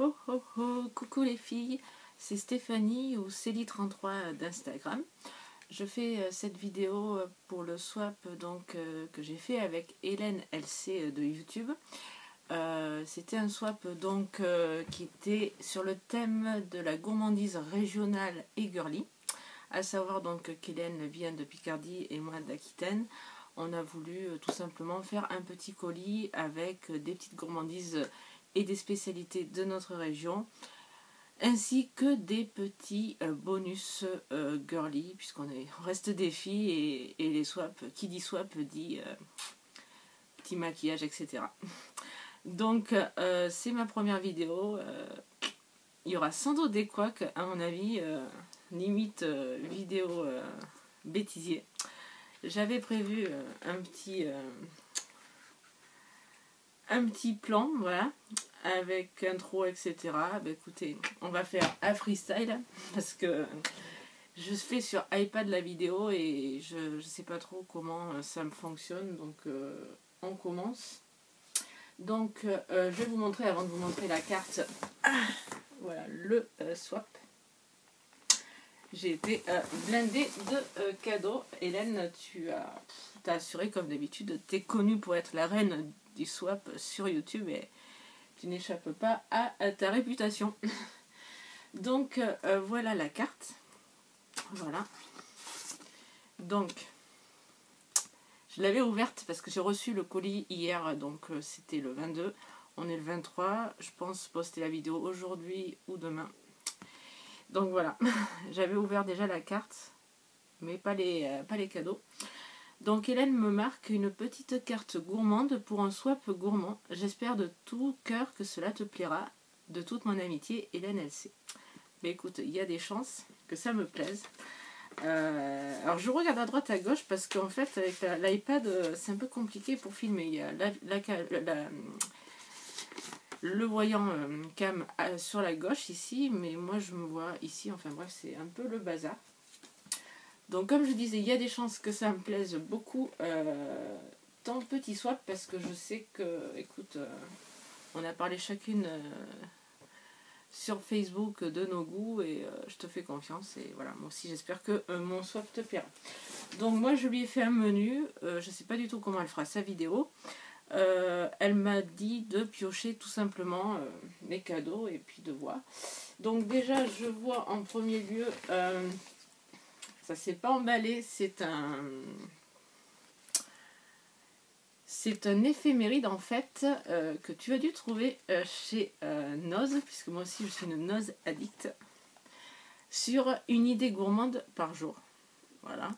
Ho ho ho, coucou les filles, c'est Stéphanie ou Célie33 d'Instagram. Je fais cette vidéo pour le swap que j'ai fait avec Hélène LC de YouTube. C'était un swap qui était sur le thème de la gourmandise régionale et girly, à savoir qu'Hélène vient de Picardie et moi d'Aquitaine. On a voulu tout simplement faire un petit colis avec des petites gourmandises et des spécialités de notre région, ainsi que des petits bonus girly, puisqu'on reste des filles et les swaps, qui dit swap dit petit maquillage, etc. Donc c'est ma première vidéo. Il y aura sans doute des couacs, à mon avis, limite vidéo bêtisier. J'avais prévu un petit plan, voilà, avec intro, etc. Ben écoutez, on va faire un freestyle parce que je fais sur iPad la vidéo et je sais pas trop comment ça me fonctionne, donc on commence. Donc je vais vous montrer, avant de vous montrer la carte, voilà le swap. J'ai été blindée de cadeaux. Hélène, tu t'as assuré comme d'habitude, t'es connue pour être la reine du swap sur YouTube et tu n'échappes pas à ta réputation. Donc voilà la carte. Voilà. Donc je l'avais ouverte parce que j'ai reçu le colis hier, donc c'était le 22. On est le 23. Je pense poster la vidéo aujourd'hui ou demain. Donc voilà, j'avais ouvert déjà la carte, mais pas les cadeaux. Donc Hélène me marque une petite carte gourmande pour un swap gourmand. J'espère de tout cœur que cela te plaira. De toute mon amitié, Hélène LC. Mais écoute, il y a des chances que ça me plaise. Alors je regarde à droite à gauche parce qu'en fait avec l'iPad c'est un peu compliqué pour filmer. Il y a le voyant cam sur la gauche ici, mais moi je me vois ici, enfin bref, c'est un peu le bazar. Donc comme je disais, il y a des chances que ça me plaise beaucoup ton petit swap, parce que je sais que, écoute, on a parlé chacune sur Facebook de nos goûts et je te fais confiance et voilà, moi aussi j'espère que mon swap te plaira. Donc moi je lui ai fait un menu, je sais pas du tout comment elle fera sa vidéo. Elle m'a dit de piocher tout simplement mes cadeaux et puis de voir. Donc déjà je vois en premier lieu, ça s'est pas emballé, c'est un éphéméride en fait que tu as dû trouver chez Noz, puisque moi aussi je suis une Noz addict, sur une idée gourmande par jour. Voilà.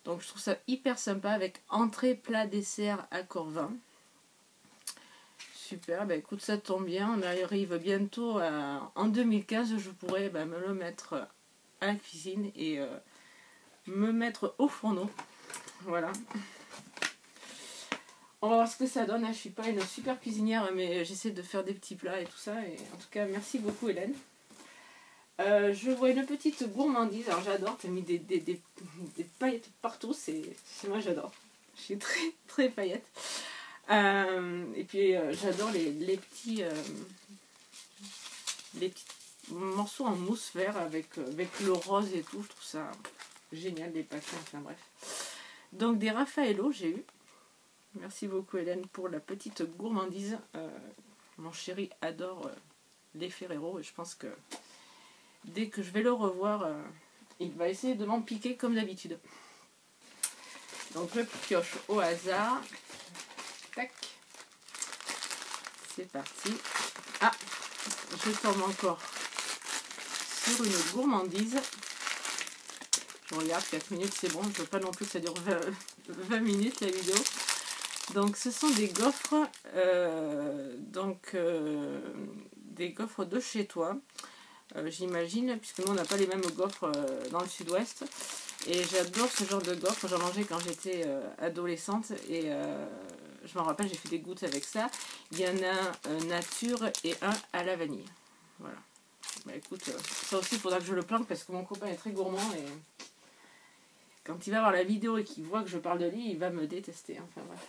Donc je trouve ça hyper sympa avec entrée, plat, dessert, accord 20. Super, bah écoute, ça tombe bien, on arrive bientôt en 2015, je pourrais me le mettre à la cuisine et me mettre au fourneau. Voilà. On va voir ce que ça donne, je suis pas une super cuisinière, mais j'essaie de faire des petits plats et tout ça, et en tout cas merci beaucoup Hélène. Je vois une petite gourmandise, alors j'adore, tu as mis des paillettes partout, moi j'adore, je suis très très paillette. Et puis j'adore les petits morceaux en mousse vert avec le rose et tout, je trouve ça génial, des paquets, enfin bref. Donc des Raffaello j'ai eu. Merci beaucoup Hélène pour la petite gourmandise. Mon chéri adore les Ferrero et je pense que dès que je vais le revoir, il va essayer de m'en piquer comme d'habitude. Donc je pioche au hasard. Tac. C'est parti. Ah, je tombe encore sur une gourmandise. Je regarde, 4 minutes c'est bon, je ne veux pas non plus que ça dure 20 minutes la vidéo. Donc ce sont des gaufres, des gaufres de chez toi, j'imagine, puisque nous on n'a pas les mêmes gaufres dans le sud-ouest. Et j'adore ce genre de gaufres, j'en mangeais quand j'étais adolescente et je me rappelle, j'ai fait des gouttes avec ça. Il y en a un nature et un à la vanille. Voilà. Bah écoute, ça aussi il faudra que je le plante parce que mon copain est très gourmand et quand il va voir la vidéo et qu'il voit que je parle de lui, il va me détester. Enfin bref.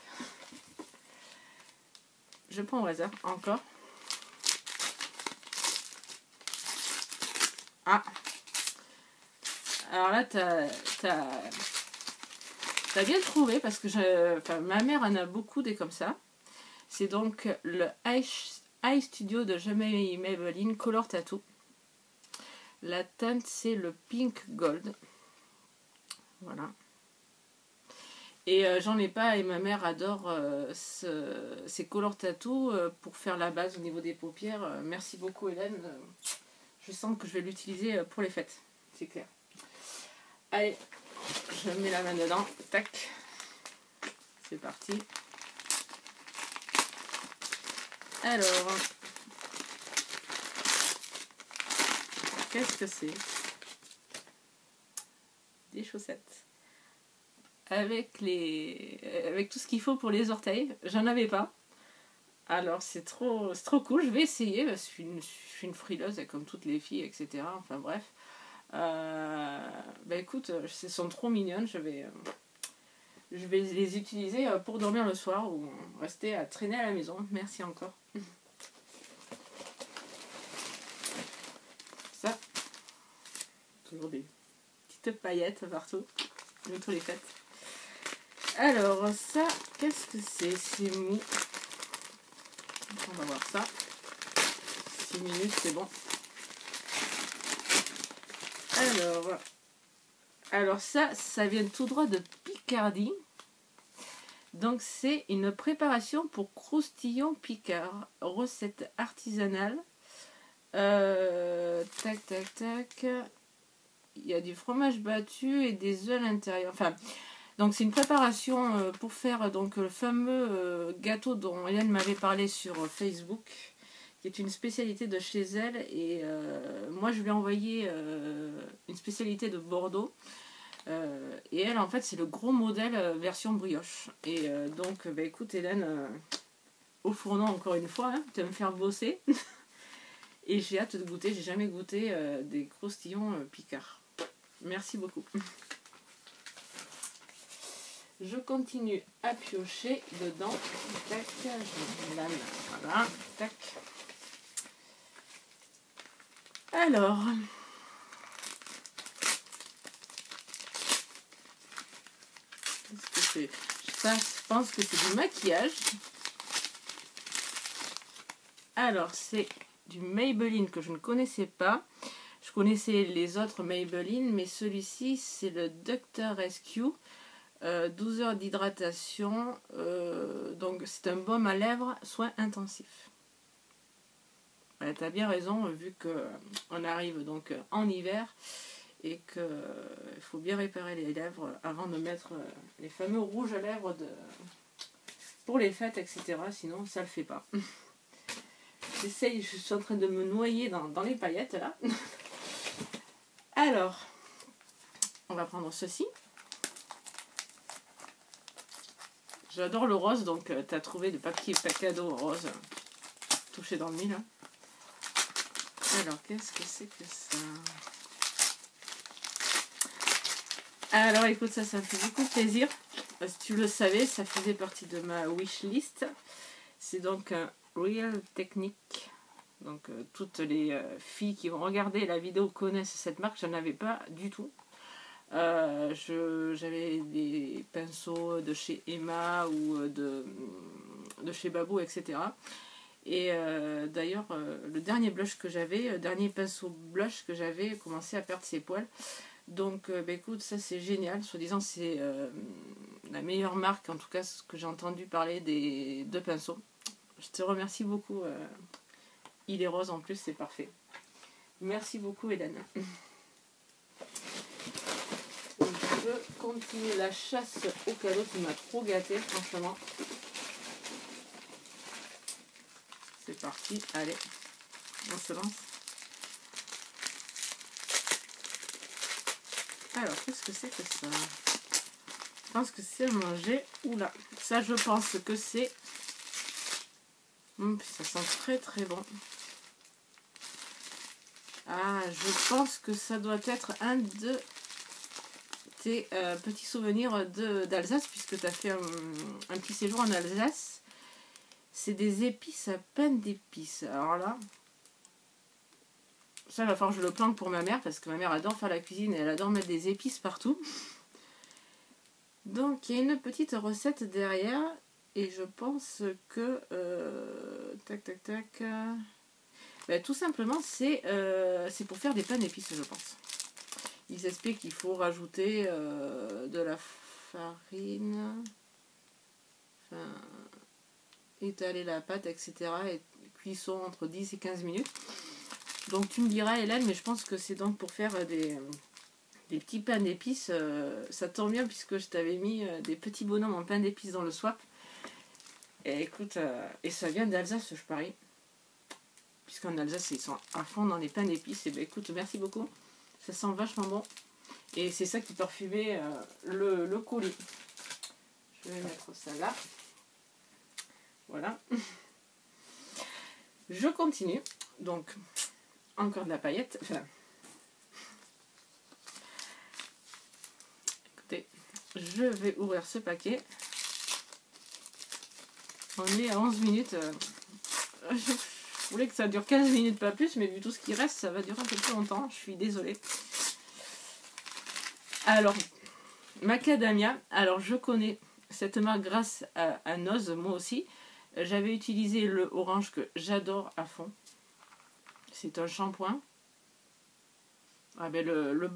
Je prends au hasard encore. Ah, alors là, t'as bien trouvé parce que ma mère en a beaucoup des comme ça. C'est donc le Eye Studio de Maybelline Color Tattoo. La teinte, c'est le Pink Gold. Voilà. Et j'en ai pas et ma mère adore ces Color Tattoo pour faire la base au niveau des paupières. Merci beaucoup Hélène. Je sens que je vais l'utiliser pour les fêtes. C'est clair. Allez, je mets la main dedans. Tac. C'est parti. Alors, qu'est-ce que c'est? Des chaussettes. Avec tout ce qu'il faut pour les orteils. J'en avais pas. Alors c'est trop cool. Je vais essayer parce que je suis une frileuse comme toutes les filles, etc. Enfin bref. Bah écoute, elles sont trop mignonnes. Je vais les utiliser pour dormir le soir ou rester à traîner à la maison. Merci encore. Ça, toujours des petites paillettes partout. Bientôt les fêtes. Alors ça, qu'est-ce que c'est? C'est mou. On va voir ça. 6 minutes, c'est bon. Alors ça vient tout droit de Picardie. Donc c'est une préparation pour croustillon picard. Recette artisanale. Tac, tac, tac. Il y a du fromage battu et des œufs à l'intérieur. Enfin, donc c'est une préparation pour faire donc le fameux gâteau dont Hélène m'avait parlé sur Facebook, qui est une spécialité de chez elle. Et moi je lui ai envoyé une spécialité de Bordeaux. Et elle en fait c'est le gros modèle version brioche. Et donc bah, écoute Hélène, au fourneau encore une fois, hein, tu vas me faire bosser. Et j'ai hâte de goûter, j'ai jamais goûté des croustillons picards. Merci beaucoup. Je continue à piocher dedans. Tac, je mets la main. Voilà, tac. Alors, qu'est-ce que c'est? Ça, je pense que c'est du maquillage. Alors, c'est du Maybelline que je ne connaissais pas. Je connaissais les autres Maybelline, mais celui-ci, c'est le Dr. Rescue. 12 heures d'hydratation, donc c'est un baume à lèvres soin intensif. Ouais, t'as bien raison, vu qu'on arrive donc en hiver et qu'il faut bien réparer les lèvres avant de mettre les fameux rouges à lèvres pour les fêtes, etc. Sinon ça le fait pas. J'essaye, je suis en train de me noyer dans les paillettes là. Alors, on va prendre ceci. J'adore le rose, donc tu as trouvé de papier cadeau rose touché dans le mille. Hein. Alors, qu'est-ce que c'est que ça? Alors, écoute, ça me fait beaucoup plaisir. Si tu le savais, ça faisait partie de ma wishlist. C'est donc un Real Technique. Donc, toutes les filles qui vont regarder la vidéo connaissent cette marque. Je n'en avais pas du tout. J'avais des pinceaux de chez Emma ou de chez Babou, etc. Et d'ailleurs, le dernier blush que j'avais, le dernier pinceau blush que j'avais, commençait à perdre ses poils. Donc, bah, écoute, ça c'est génial. Soi-disant, c'est la meilleure marque, en tout cas, ce que j'ai entendu parler des deux pinceaux. Je te remercie beaucoup. Il est rose en plus, c'est parfait. Merci beaucoup, Hélène. Je continue la chasse au cadeau qui m'a trop gâté, franchement. C'est parti, allez, on se lance. Alors, qu'est-ce que c'est que ça? Je pense que c'est manger. Oula, ça je pense que c'est... ça sent très très bon. Ah, je pense que ça doit être un de... tes petits souvenirs d'Alsace, puisque tu as fait un petit séjour en Alsace. C'est des épices à pain d'épices. Alors là, Ça, il va falloir que je le planque pour ma mère, parce que ma mère adore faire la cuisine et elle adore mettre des épices partout. Donc, il y a une petite recette derrière. Et je pense que... tac, tac, tac... ben, tout simplement, c'est pour faire des pains d'épices, je pense. Ils expliquent qu'il faut rajouter de la farine, enfin, étaler la pâte, etc. Et cuisson entre 10 et 15 minutes. Donc tu me diras, Hélène, mais je pense que c'est donc pour faire des petits pains d'épices. Ça tombe bien puisque je t'avais mis des petits bonhommes en pain d'épices dans le swap. Et écoute, et ça vient d'Alsace, je parie. Puisqu'en Alsace, ils sont à fond dans les pains d'épices. Et ben écoute, merci beaucoup. Ça sent vachement bon. Et c'est ça qui parfumait le colis. Je vais mettre ça là. Voilà. Je continue. Donc, encore de la paillette. Enfin, écoutez, je vais ouvrir ce paquet. On est à 11 minutes. Je voulais que ça dure 15 minutes, pas plus, mais vu tout ce qui reste, ça va durer un peu plus longtemps. Je suis désolée. Alors, Macadamia. Alors, je connais cette marque grâce à Noz, moi aussi. J'avais utilisé le orange que j'adore à fond. C'est un shampoing. Ah ben le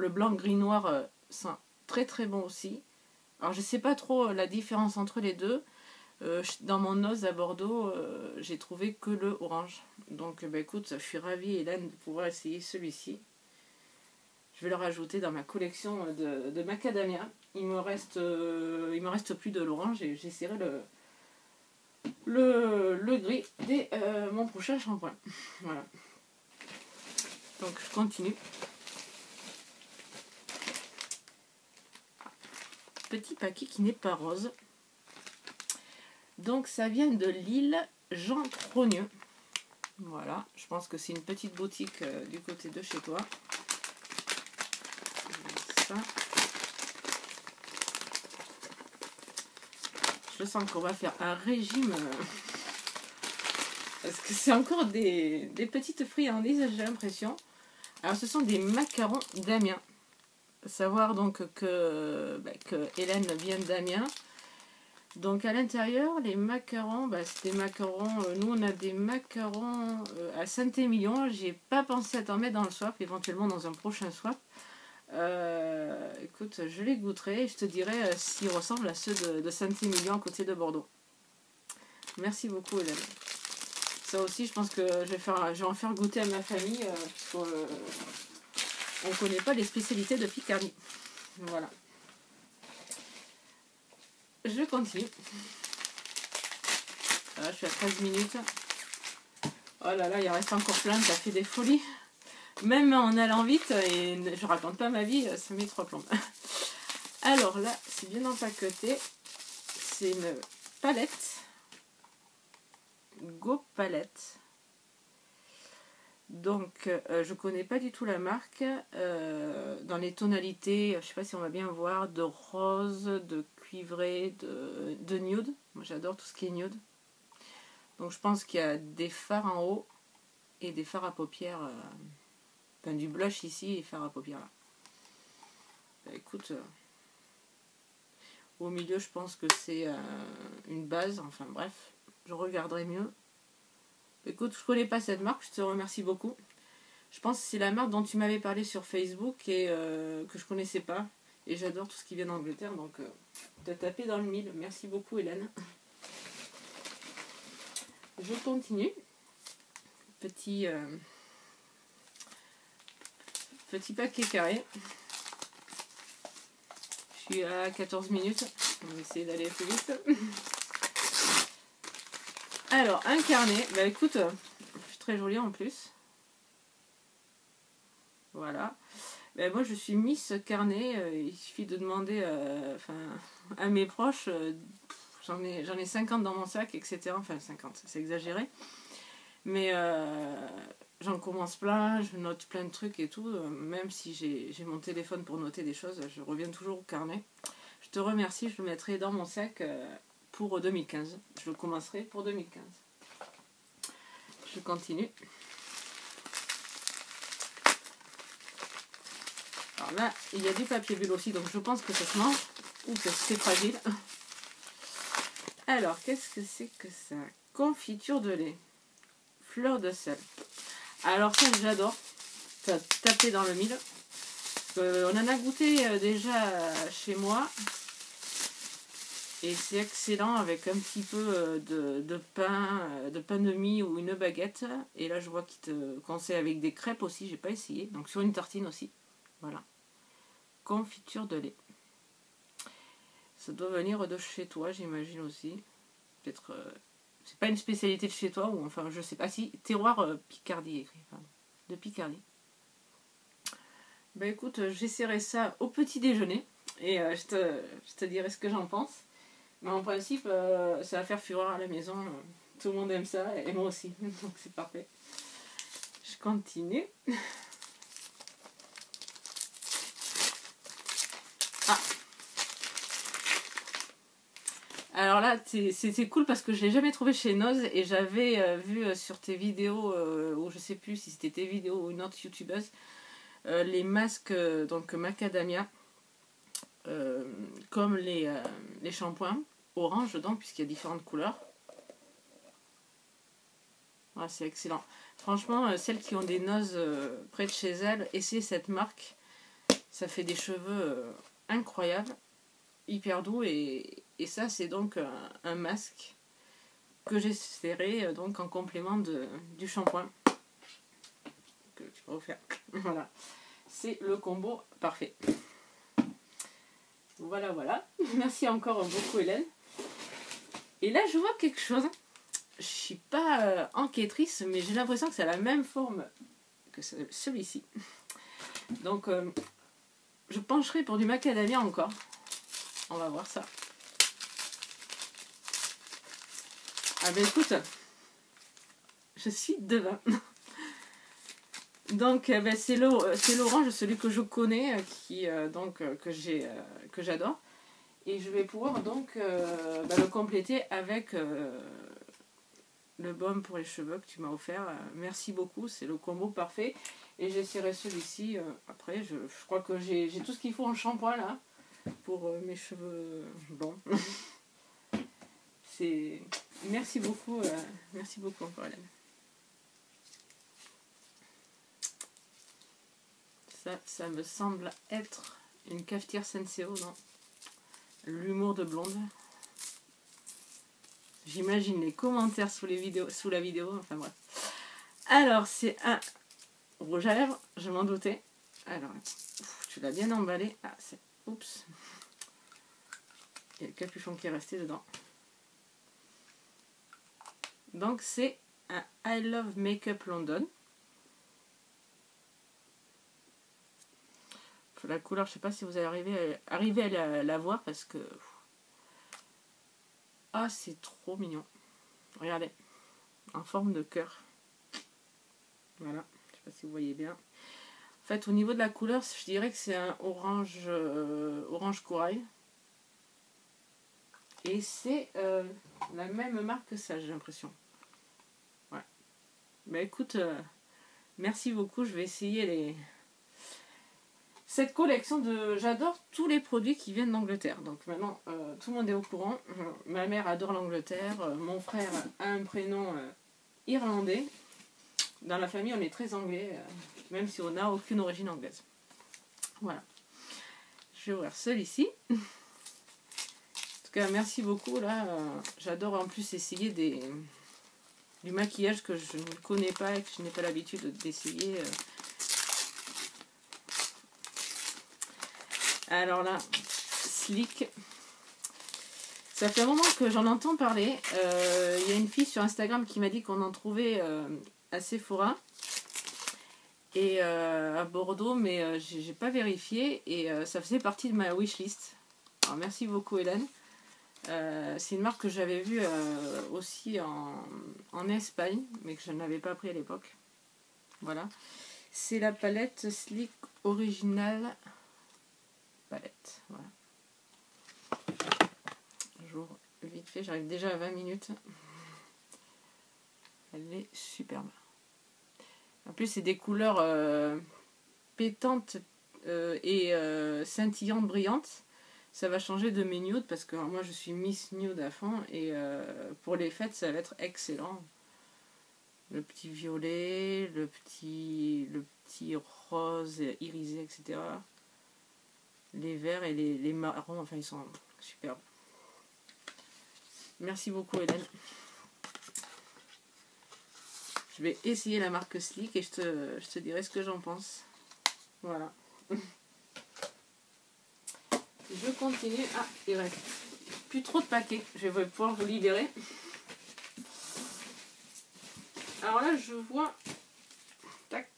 blanc gris noir sent très très bon aussi. Alors je sais pas trop la différence entre les deux. Dans mon Noz à Bordeaux, j'ai trouvé que le orange. Donc ben écoute, je suis ravie, Hélène, de pouvoir essayer celui-ci. Je vais le rajouter dans ma collection de macadamia. Il me reste plus de l'orange et j'essaierai le gris dès mon prochain shampoing. Voilà. Donc je continue. Petit paquet qui n'est pas rose. Donc ça vient de l'île Jean Trogneux. Voilà, je pense que c'est une petite boutique du côté de chez toi. Ça. Je sens qu'on va faire un régime. Parce que c'est encore des petites friandises, j'ai l'impression. Alors ce sont des macarons d'Amiens. Savoir donc que Hélène vient d'Amiens. Donc à l'intérieur, les macarons, c'est des macarons. Nous on a des macarons à Saint-Émilion. J'ai pas pensé à t'en mettre dans le swap, éventuellement dans un prochain swap. Écoute, je les goûterai et je te dirai s'ils ressemblent à ceux de Saint-Émilion à côté de Bordeaux. Merci beaucoup, Hélène. Ça aussi, je pense que je vais en faire goûter à ma famille. On ne connaît pas les spécialités de Picardie. Voilà. Je continue. Voilà, je suis à 13 minutes. Oh là là, il en reste encore plein, ça fait des folies. Même en allant vite, et je raconte pas ma vie, ça met 3 plombes. Alors là, c'est bien empaqueté. C'est une palette. Go Palette. Donc, je connais pas du tout la marque. Dans les tonalités, je sais pas si on va bien voir, de rose, de cuivré, de nude. Moi, j'adore tout ce qui est nude. Donc, je pense qu'il y a des fards en haut et des fards à paupières. Enfin, du blush ici et fards à paupières là. Écoute, au milieu, je pense que c'est une base. Enfin, bref, je regarderai mieux. Écoute, je connais pas cette marque, je te remercie beaucoup. Je pense que c'est la marque dont tu m'avais parlé sur Facebook et que je connaissais pas. Et j'adore tout ce qui vient d'Angleterre, donc tu as tapé dans le mille. Merci beaucoup, Hélène. Je continue. Petit paquet carré. Je suis à 14 minutes. On va essayer d'aller plus vite. Alors, un carnet. Bah écoute, c'est très joli en plus. Voilà. Bah, moi, je suis Miss Carnet. Il suffit de demander à mes proches. J'en ai 50 dans mon sac, etc. Enfin, 50, c'est exagéré. Mais j'en commence plein, je note plein de trucs et tout. Même si j'ai mon téléphone pour noter des choses, je reviens toujours au carnet. Je te remercie, je le mettrai dans mon sac pour 2015. Je le commencerai pour 2015. Je continue. Alors là, il y a du papier bulle aussi, donc je pense que ça se mange. Ou que c'est fragile. Alors, qu'est-ce que c'est que ça? Confiture de lait. Fleur de sel. Alors ça, j'adore. Ça taper dans le mille. On en a goûté déjà chez moi. Et c'est excellent avec un petit peu de pain de mie ou une baguette. Et là, je vois qu'on sait avec des crêpes aussi. J'ai pas essayé. Donc sur une tartine aussi. Voilà. Confiture de lait. Ça doit venir de chez toi, j'imagine aussi. Peut-être. C'est pas une spécialité de chez toi, ou enfin, je sais pas si. Terroir Picardie écrit. Enfin, de Picardie. Bah écoute, j'essaierai ça au petit déjeuner. Et je te dirai ce que j'en pense. Mais en principe, ça va faire fureur à la maison. Tout le monde aime ça, et moi aussi. Donc c'est parfait. Je continue. Ah. Alors là, c'est cool parce que je l'ai jamais trouvé chez Noz. Et j'avais vu sur tes vidéos, ou je sais plus si c'était tes vidéos ou une autre youtubeuse, les masques donc macadamia, comme les shampoings. Orange dedans puisqu'il y a différentes couleurs. Ah, c'est excellent. Franchement, celles qui ont des nozes près de chez elles, essayez cette marque. Ça fait des cheveux incroyables, hyper doux. Et ça, c'est donc un masque que j'essaierai donc en complément du shampoing que tu vas offrir. Voilà. C'est le combo parfait. Voilà, voilà. Merci encore beaucoup, Hélène. Et là, je vois quelque chose. Je suis pas enquêtrice, mais j'ai l'impression que c'est la même forme que celui-ci. Donc, je pencherai pour du macadamia encore. On va voir ça. Ah ben écoute, je suis devin. Donc, ben, c'est l'orange, celui que je connais, que j'adore. Et je vais pouvoir donc le compléter avec le baume pour les cheveux que tu m'as offert. Merci beaucoup, c'est le combo parfait. Et j'essaierai celui-ci après. Je crois que j'ai tout ce qu'il faut en shampoing là pour mes cheveux blonds. Merci beaucoup encore, Hélène. Ça me semble être une cafetière Senseo, non? L'humour de blonde. J'imagine les commentaires sous la vidéo, enfin bref. Alors, c'est un rouge à lèvres, je m'en doutais. Alors, tu l'as bien emballé. Ah, c'est... Oups. Il y a le capuchon qui est resté dedans. Donc, c'est un I Love Makeup London. La couleur, je sais pas si vous allez arriver à la voir parce que... Ah, c'est trop mignon. Regardez. En forme de cœur. Voilà. Je sais pas si vous voyez bien. En fait, au niveau de la couleur, je dirais que c'est un orange, orange corail. Et c'est la même marque que ça, j'ai l'impression. Ouais. Bah écoute, merci beaucoup. Je vais essayer cette collection de... J'adore tous les produits qui viennent d'Angleterre. Donc maintenant, tout le monde est au courant. Ma mère adore l'Angleterre. Mon frère a un prénom irlandais. Dans la famille, on est très anglais, même si on n'a aucune origine anglaise. Voilà. Je vais ouvrir celui-ci. En tout cas, merci beaucoup. Là, j'adore en plus essayer du maquillage que je ne connais pas et que je n'ai pas l'habitude d'essayer. Alors là, Slick. Ça fait un moment que j'en entends parler. Il y a une fille sur Instagram qui m'a dit qu'on en trouvait à Sephora et à Bordeaux, mais j'ai pas vérifié et ça faisait partie de ma wishlist. Alors merci beaucoup, Hélène. C'est une marque que j'avais vue aussi en Espagne, mais que je n'avais pas pris à l'époque. Voilà. C'est la palette Slick Original palette. Voilà. J'ouvre vite fait, j'arrive déjà à 20 minutes. Elle est superbe. En plus, c'est des couleurs pétantes, scintillante, brillante. Ça va changer de mes nudes parce que moi je suis Miss Nude à fond et pour les fêtes ça va être excellent. Le petit violet, le petit rose irisé, etc. Les verts et les marrons, enfin ils sont superbes. Merci beaucoup Hélène. Je vais essayer la marque Sleek et je te dirai ce que j'en pense. Voilà. Je continue. Ah, il reste plus trop de paquets. Je vais pouvoir vous libérer. Alors là, je vois... Tac.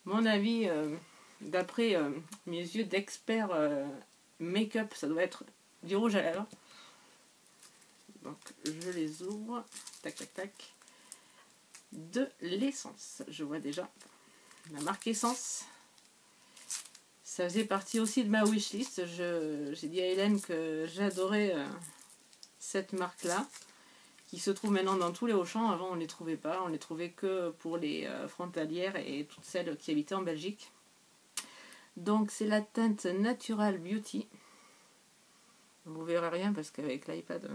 Mon avis, d'après mes yeux d'expert make-up, ça doit être du rouge à lèvres. Donc, je les ouvre. Tac, tac, tac. De l'essence. Je vois déjà la marque Essence. Ça faisait partie aussi de ma wishlist. J'ai dit à Hélène que j'adorais cette marque-là, qui se trouve maintenant dans tous les Auchan. Avant, on ne les trouvait pas. On les trouvait que pour les frontalières et toutes celles qui habitaient en Belgique. Donc, c'est la teinte Natural Beauty. Vous verrez rien parce qu'avec l'iPad,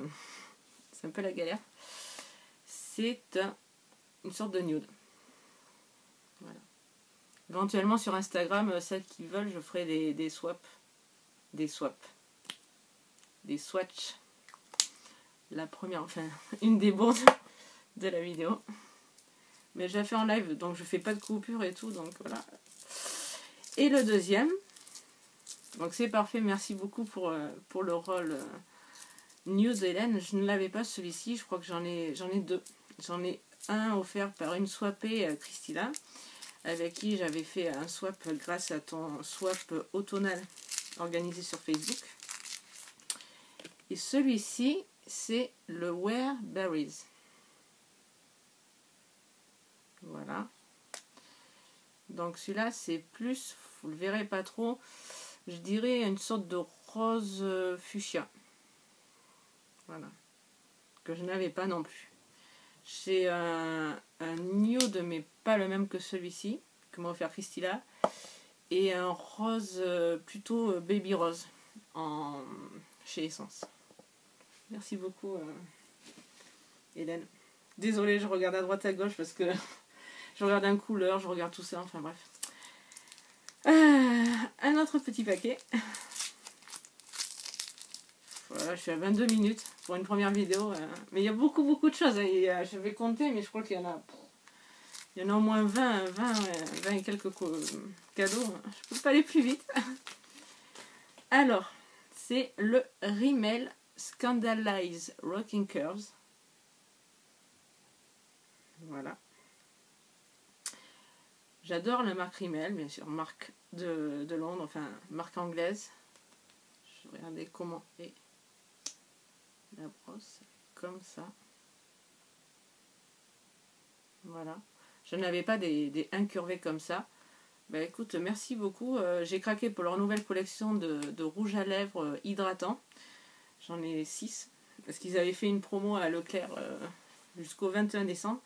c'est un peu la galère. C'est une sorte de nude. Voilà. Éventuellement sur Instagram, celles qui veulent, je ferai des swaps. Des swatchs. La première, enfin, une des bourdes de la vidéo. Mais je la fais en live, donc je fais pas de coupure et tout, donc voilà. Et le deuxième. Donc c'est parfait, merci beaucoup pour le rôle nude Hélène. Je ne l'avais pas celui-ci, je crois que j'en ai deux. J'en ai un offert par une swapée Christina, avec qui j'avais fait un swap grâce à ton swap automnal organisé sur Facebook. Et celui-ci, c'est le Wear Berries. Voilà. Donc celui-là, c'est plus, vous le verrez pas trop, je dirais une sorte de rose fuchsia. Voilà. Que je n'avais pas non plus. J'ai un nude, mais pas le même que celui-ci, que m'a offert Christina. Et un rose plutôt baby rose chez Essence. Merci beaucoup Hélène. Désolée, je regarde à droite à gauche parce que je regarde un couleur, je regarde tout ça, enfin bref. Un autre petit paquet. Voilà, je suis à 22 minutes pour une première vidéo. Mais il y a beaucoup de choses. Et, je vais compter, mais je crois qu'il y en a... Il y en a au moins 20 et quelques cadeaux. Je peux pas aller plus vite. Alors, c'est le Rimmel Scandalize Rocking Curves. Voilà. J'adore la marque Rimmel, bien sûr, marque de Londres, enfin, marque anglaise. Je vais regarder comment est la brosse, comme ça. Voilà. Je n'avais pas des incurvés comme ça. Bah écoute, merci beaucoup. J'ai craqué pour leur nouvelle collection de rouge à lèvres hydratant. J'en ai 6. Parce qu'ils avaient fait une promo à Leclerc jusqu'au 21 décembre.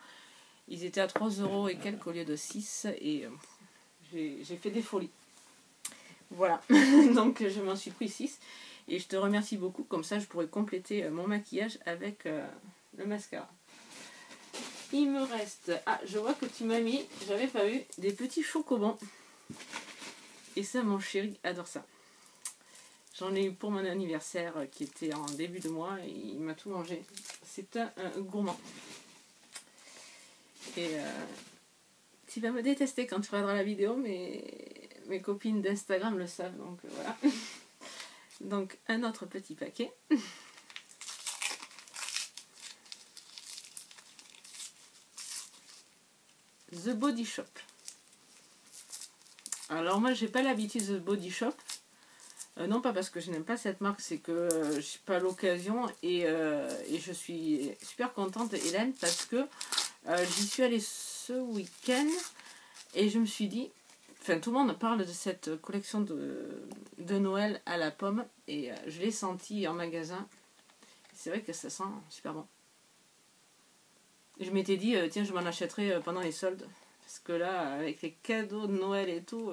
Ils étaient à 3 € et quelques au lieu de 6. Et j'ai fait des folies. Voilà. Donc je m'en suis pris 6. Et je te remercie beaucoup. Comme ça, je pourrais compléter mon maquillage avec le mascara. Il me reste... Ah, je vois que tu m'as mis, j'avais pas vu, des petits chocobons. Et ça, mon chéri adore ça. J'en ai eu pour mon anniversaire qui était en début de mois et il m'a tout mangé. C'est un gourmand. Et tu vas me détester quand tu regarderas la vidéo, mais mes copines d'Instagram le savent, donc voilà. Donc un autre petit paquet. The Body Shop. Alors moi j'ai pas l'habitude de The Body Shop. Non pas parce que je n'aime pas cette marque, c'est que je suis pas à l'occasion et je suis super contente Hélène parce que j'y suis allée ce week-end et je me suis dit, enfin tout le monde parle de cette collection de Noël à la pomme et je l'ai senti en magasin. C'est vrai que ça sent super bon. Je m'étais dit, tiens, je m'en achèterai pendant les soldes. Parce que là, avec les cadeaux de Noël et tout,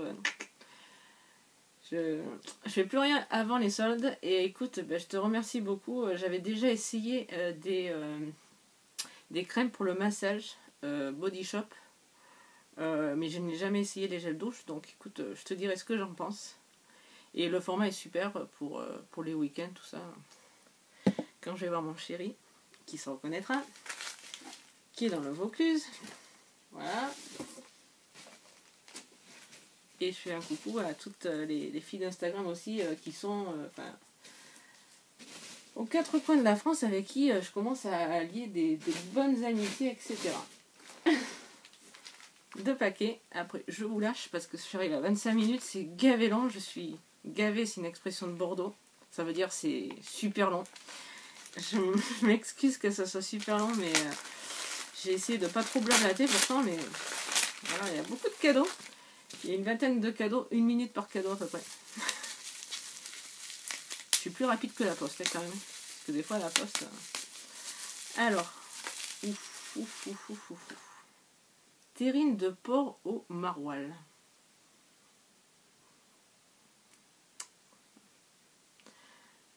Je fais plus rien avant les soldes. Et écoute, je te remercie beaucoup. J'avais déjà essayé des crèmes pour le massage Body Shop. Mais je n'ai jamais essayé les gels douche. Donc écoute, je te dirai ce que j'en pense. Et le format est super pour les week-ends, tout ça. Quand je vais voir mon chéri, qui se reconnaîtra, qui est dans le Vaucluse. Voilà. Et je fais un coucou à toutes les filles d'Instagram aussi qui sont aux quatre coins de la France avec qui je commence à lier des bonnes amitiés, etc. 2 paquets. Après, je vous lâche parce que j'arrive à 25 minutes. C'est gavé long. Je suis gavé, c'est une expression de Bordeaux. Ça veut dire c'est super long. Je m'excuse que ça soit super long, mais j'ai essayé de pas trop blablater pourtant. Mais voilà, il y a beaucoup de cadeaux. Il y a une vingtaine de cadeaux, 1 minute par cadeau à peu près. Je suis plus rapide que la poste quand même. Parce que des fois la poste... Alors, ouf. Terrine de porc au maroilles.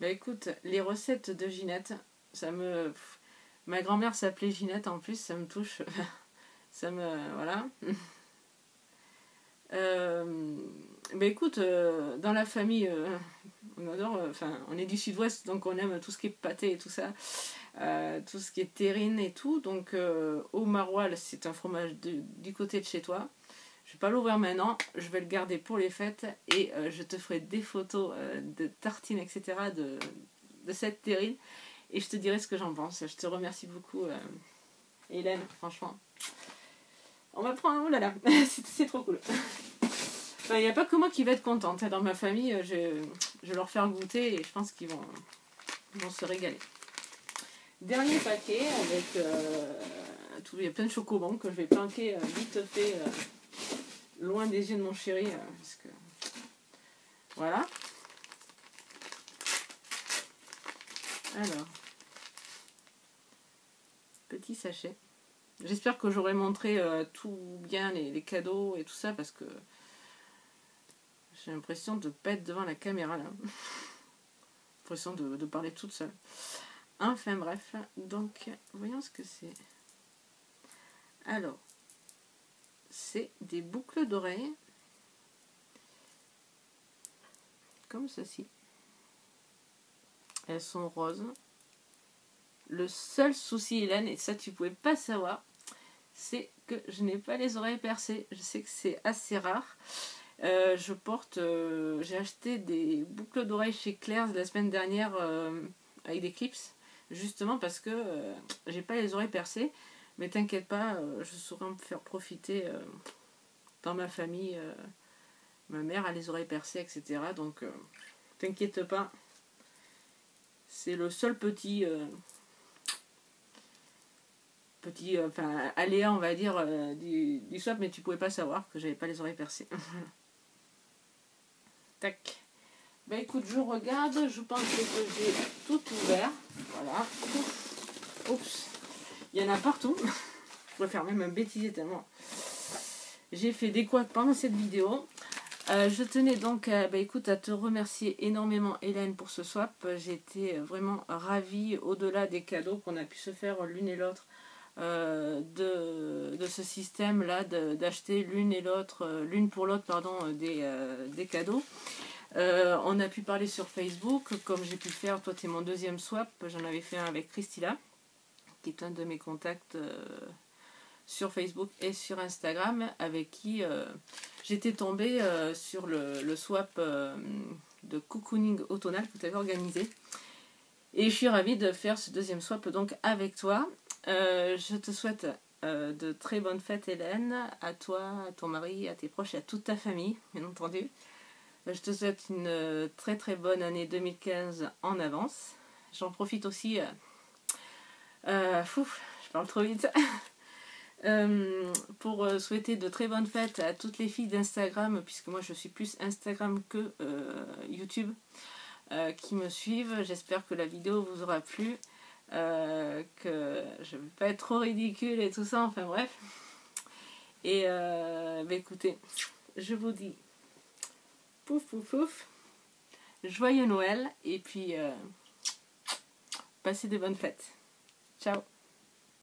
Écoute, les recettes de Ginette, ça me... Ma grand-mère s'appelait Ginette en plus, ça me touche. Ça me... Voilà. Écoute, dans la famille, on adore, on est du sud-ouest, donc on aime tout ce qui est pâté et tout ça, tout ce qui est terrine et tout. Donc au maroilles, c'est un fromage du côté de chez toi. Je vais pas l'ouvrir maintenant, je vais le garder pour les fêtes et je te ferai des photos de tartines, etc. de cette terrine et je te dirai ce que j'en pense. Je te remercie beaucoup, Hélène, franchement. On va prendre... Oh là là, c'est trop cool. Il n'y a pas que moi qui va être contente. Dans ma famille, je vais leur faire goûter et je pense qu'ils vont se régaler. Dernier paquet avec... il y a plein de chocobons que je vais planquer vite fait loin des yeux de mon chéri. Parce que... Voilà. Alors. Petit sachet. J'espère que j'aurai montré tout bien les cadeaux et tout ça parce que j'ai l'impression de ne pas être devant la caméra là. J'ai l'impression de parler toute seule. Enfin bref, donc voyons ce que c'est. Alors, c'est des boucles d'oreilles comme ceci. Elles sont roses. Le seul souci, Hélène, et ça tu pouvais pas savoir, c'est que je n'ai pas les oreilles percées. Je sais que c'est assez rare. J'ai acheté des boucles d'oreilles chez Claire's la semaine dernière avec des clips, justement parce que j'ai pas les oreilles percées. Mais t'inquiète pas, je saurai en faire profiter dans ma famille. Ma mère a les oreilles percées, etc. Donc t'inquiète pas. C'est le seul petit aléa, on va dire, du swap, mais tu pouvais pas savoir que j'avais pas les oreilles percées. Tac. Écoute, je regarde, je pense que j'ai tout ouvert. Voilà. Oups. Il y en a partout. Je pourrais faire même un bêtisier tellement. J'ai fait des couacs pendant cette vidéo. Je tenais donc à te remercier énormément, Hélène, pour ce swap. J'étais vraiment ravie, au-delà des cadeaux qu'on a pu se faire l'une et l'autre, de ce système-là, d'acheter l'une pour l'autre, des cadeaux. On a pu parler sur Facebook, comme j'ai pu faire, toi tu es mon deuxième swap, j'en avais fait un avec Christila, qui est un de mes contacts sur Facebook et sur Instagram, avec qui j'étais tombée sur le swap de cocooning automnal que tu avais organisé. Et je suis ravie de faire ce deuxième swap donc avec toi. Je te souhaite de très bonnes fêtes, Hélène, à toi, à ton mari, à tes proches et à toute ta famille, bien entendu. Je te souhaite une très très bonne année 2015 en avance. J'en profite aussi... je parle trop vite. Pour souhaiter de très bonnes fêtes à toutes les filles d'Instagram, puisque moi je suis plus Instagram que YouTube, qui me suivent. J'espère que la vidéo vous aura plu, que je ne vais pas être trop ridicule et tout ça, enfin bref. Et écoutez, je vous dis Pouf pouf pouf. Joyeux Noël et puis passez de bonnes fêtes. Ciao.